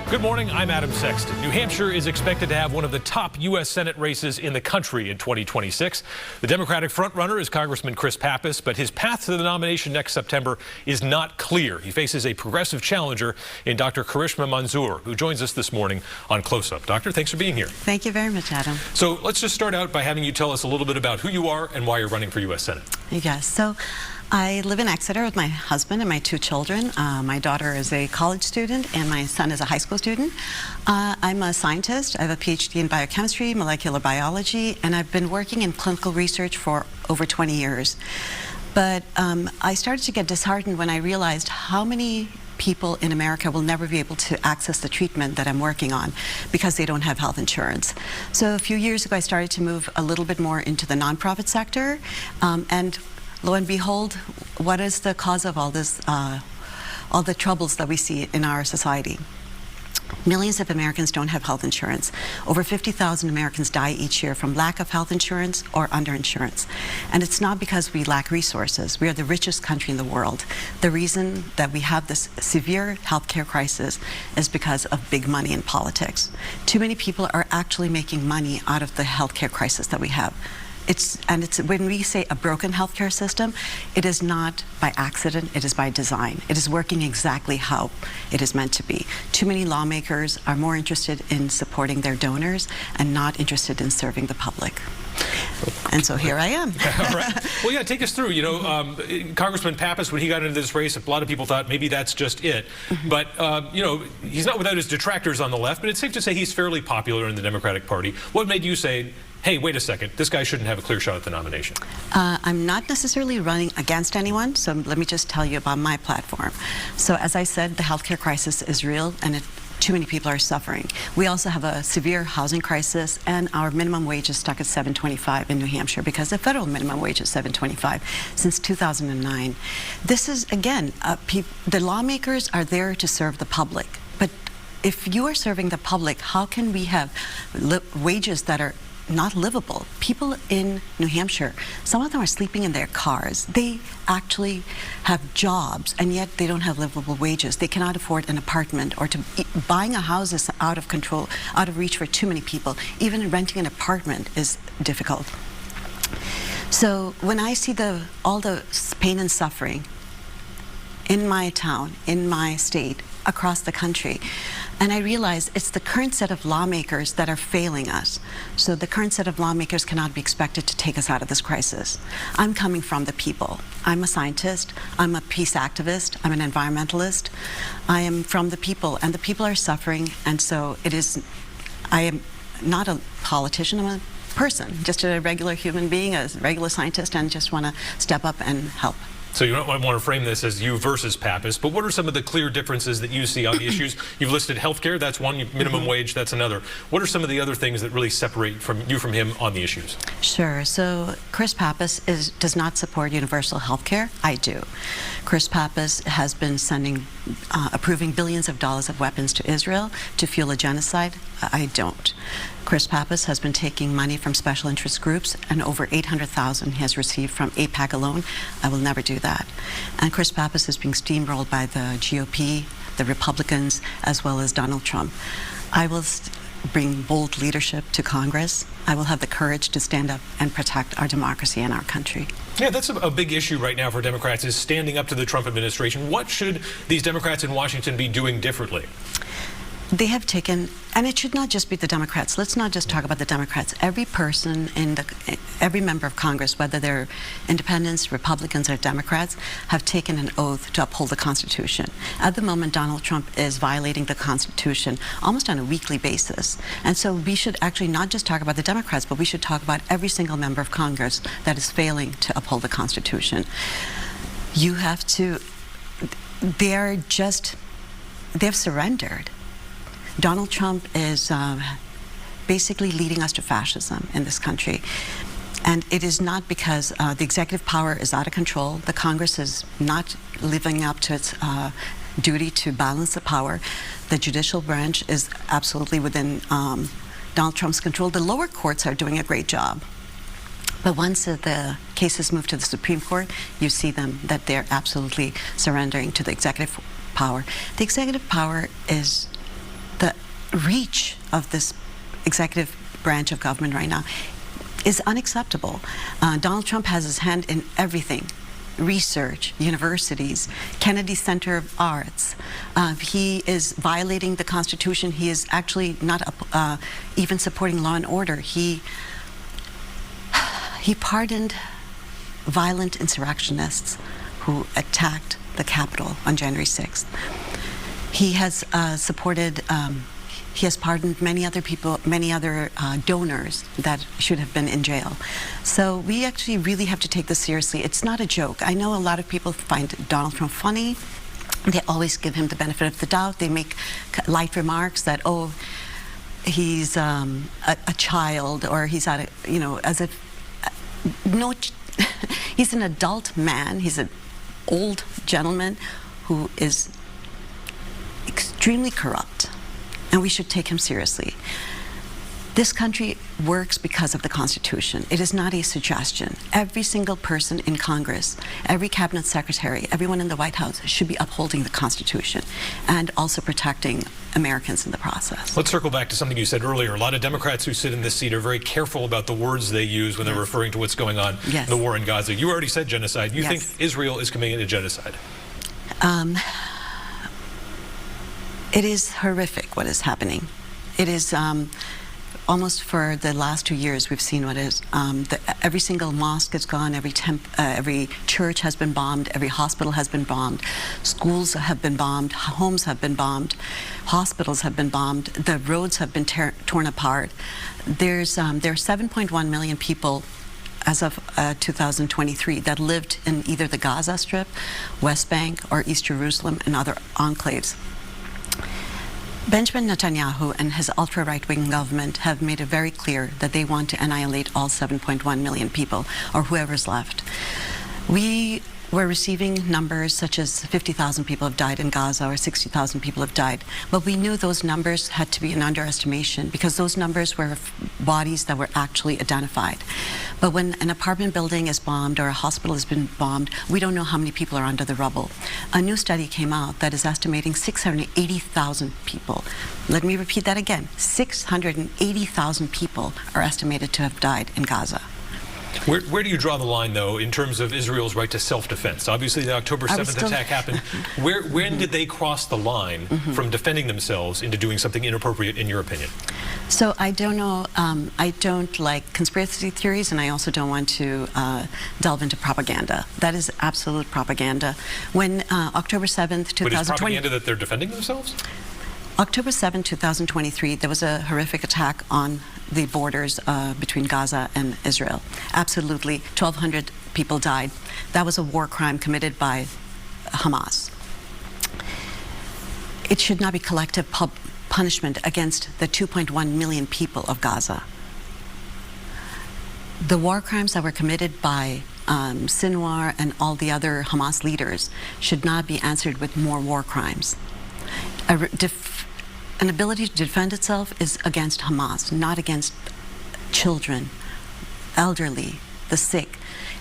Good morning, I'm Adam Sexton. New Hampshire is expected to have one of the top U.S. Senate races in the country in 2026. The Democratic frontrunner is Congressman Chris Pappas, but his path to the nomination next September is not clear. He faces a progressive challenger in Dr. Karishma Manzoor, who joins us this morning on Close Up. Doctor, thanks for being here. Thank you very much, Adam. So let's just start out by having you tell us a little bit about who you are and why you're running for U.S. Senate. Yes, so I live in Exeter with my husband and my two children. My daughter is a college student and my son is a high school student. I'm a scientist. I have a PhD in biochemistry, molecular biology, and I've been working in clinical research for over 20 years. But I started to get disheartened when I realized how many people in America will never be able to access the treatment that I'm working on because they don't have health insurance. So a few years ago, I started to move a little bit more into the nonprofit sector, and lo and behold, what is the cause of all this, all the troubles that we see in our society? Millions of Americans don't have health insurance. Over 50,000 Americans die each year from lack of health insurance or underinsurance. And it's not because we lack resources. We are the richest country in the world. The reason that we have this severe healthcare crisis is because of big money in politics. Too many people are actually making money out of the healthcare crisis that we have. When we say a broken healthcare system, it is not by accident, it is by design. It is working exactly how it is meant to be. Too many lawmakers are more interested in supporting their donors and not interested in serving the public. And so here I am. All right. Well, yeah, take us through. You know, Congressman Pappas, when he got into this race, a lot of people thought maybe that's just it. But, you know, he's not without his detractors on the left, but it's safe to say he's fairly popular in the Democratic Party. What made you say, hey, wait a second, this guy shouldn't have a clear shot at the nomination? I'm not necessarily running against anyone, so let me just tell you about my platform. So as I said, the healthcare crisis is real, and too many people are suffering. We also have a severe housing crisis, and our minimum wage is stuck at $7.25 in New Hampshire because the federal minimum wage is $7.25 since 2009. This is, again, the lawmakers are there to serve the public. But if you are serving the public, how can we have wages that are not livable? People in New Hampshire, some of them are sleeping in their cars. They actually have jobs, and yet they don't have livable wages. They cannot afford an apartment, or buying a house is out of control, out of reach for too many people. Even renting an apartment is difficult. So when I see all the pain and suffering in my town, in my state, across the country, and I realize it's the current set of lawmakers that are failing us. So the current set of lawmakers cannot be expected to take us out of this crisis. I'm coming from the people. I'm a scientist, I'm a peace activist, I'm an environmentalist. I am from the people, and the people are suffering, and so I am not a politician, I'm a person, just a regular human being, a regular scientist, and just want to step up and help. So you don't want to frame this as you versus Pappas, but what are some of the clear differences that you see on the issues? You've listed healthcare, that's one, minimum wage, that's another. What are some of the other things that really separate you from him on the issues? Sure. So Chris Pappas does not support universal healthcare. I do. Chris Pappas has been approving billions of dollars of weapons to Israel to fuel a genocide. I don't. Chris Pappas has been taking money from special interest groups, and over $800,000 he has received from AIPAC alone. I will never do that. And Chris Pappas is being steamrolled by the GOP, the Republicans, as well as Donald Trump. I will bring bold leadership to Congress. I will have the courage to stand up and protect our democracy and our country. Yeah, that's a big issue right now for Democrats, is standing up to the Trump administration. What should these Democrats in Washington be doing differently? They have taken, and it should not just be the Democrats. Let's not just talk about the Democrats. Every person every member of Congress, whether they're independents, Republicans, or Democrats, have taken an oath to uphold the Constitution. At the moment, Donald Trump is violating the Constitution almost on a weekly basis. And so we should actually not just talk about the Democrats, but we should talk about every single member of Congress that is failing to uphold the Constitution. You have to, they have surrendered. Donald Trump is basically leading us to fascism in this country. And it is not because the executive power is out of control. The Congress is not living up to its duty to balance the power. The judicial branch is absolutely within Donald Trump's control. The lower courts are doing a great job. But once the cases move to the Supreme Court, you see that they're absolutely surrendering to the executive power. The executive power is reach of this executive branch of government right now is unacceptable. Donald Trump has his hand in everything. Research, universities, Kennedy Center of Arts. He is violating the Constitution. He is actually not even supporting law and order. He pardoned violent insurrectionists who attacked the Capitol on January 6th. He has supported, he has pardoned many other people, many other donors that should have been in jail. So we actually really have to take this seriously. It's not a joke. I know a lot of people find Donald Trump funny. They always give him the benefit of the doubt. They make light remarks that, oh, he's a child, or he's at a, you know, as if, no, he's an adult man. He's an old gentleman who is extremely corrupt, and we should take him seriously. This country works because of the Constitution. It is not a suggestion. Every single person in Congress, every cabinet secretary, everyone in the White House should be upholding the Constitution and also protecting Americans in the process. Let's circle back to something you said earlier. A lot of Democrats who sit in this seat are very careful about the words they use when they're referring to what's going on in the war in Gaza. You already said genocide. You think Israel is committing a genocide? It is horrific what is happening. It is almost for the last 2 years we've seen what is. Every single mosque is gone, every church has been bombed, every hospital has been bombed, schools have been bombed, homes have been bombed, hospitals have been bombed, the roads have been torn apart. There are 7.1 million people as of 2023 that lived in either the Gaza Strip, West Bank, or East Jerusalem and other enclaves. Benjamin Netanyahu and his ultra-right-wing government have made it very clear that they want to annihilate all 7.1 million people, or whoever's left. We were receiving numbers such as 50,000 people have died in Gaza or 60,000 people have died, but we knew those numbers had to be an underestimation because those numbers were bodies that were actually identified. But when an apartment building is bombed or a hospital has been bombed, we don't know how many people are under the rubble. A new study came out that is estimating 680,000 people. Let me repeat that again. 680,000 people are estimated to have died in Gaza. Where do you draw the line, though, in terms of Israel's right to self-defense? Obviously, the October 7th attack happened. When did they cross the line from defending themselves into doing something inappropriate, in your opinion? So I don't know. I don't like conspiracy theories, and I also don't want to delve into propaganda. That is absolute propaganda. When October 7th, 2020... But is propaganda that they're defending themselves? October 7, 2023, there was a horrific attack on the borders between Gaza and Israel. Absolutely, 1,200 people died. That was a war crime committed by Hamas. It should not be collective punishment against the 2.1 million people of Gaza. The war crimes that were committed by Sinwar and all the other Hamas leaders should not be answered with more war crimes. An ability to defend itself is against Hamas, not against children, elderly, the sick.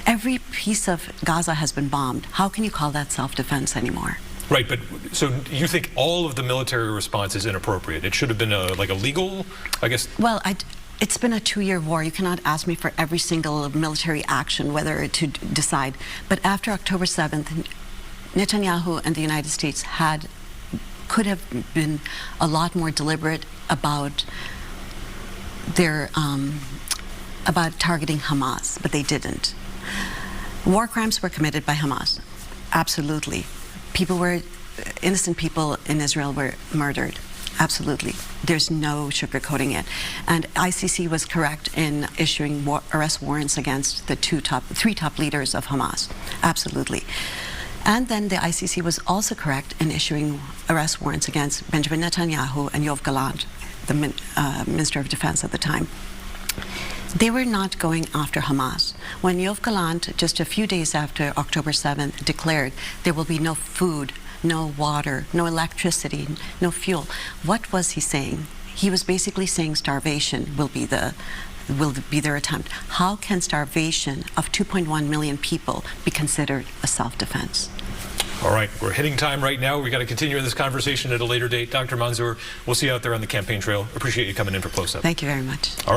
Every piece of Gaza has been bombed. How can you call that self-defense anymore? Right, but so you think all of the military response is inappropriate? It should have been like a legal, I guess? Well, it's been a 2-year war. You cannot ask me for every single military action, whether to decide. But after October 7th, Netanyahu and the United States could have been a lot more deliberate about their about targeting Hamas, but they didn't. War crimes were committed by Hamas, absolutely. Innocent people in Israel were murdered, absolutely. There's no sugarcoating it. And ICC was correct in issuing arrest warrants against the three top leaders of Hamas, absolutely. And then the ICC was also correct in issuing arrest warrants against Benjamin Netanyahu and Yoav Gallant, the Minister of Defense at the time. They were not going after Hamas. When Yoav Gallant, just a few days after October 7th, declared there will be no food, no water, no electricity, no fuel, what was he saying? He was basically saying starvation will be their attempt. How can starvation of 2.1 million people be considered a self-defense? All right, we're hitting time right now. We've got to continue this conversation at a later date. Dr. Manzoor, we'll see you out there on the campaign trail. Appreciate you coming in for Close Up. Thank you very much. All right.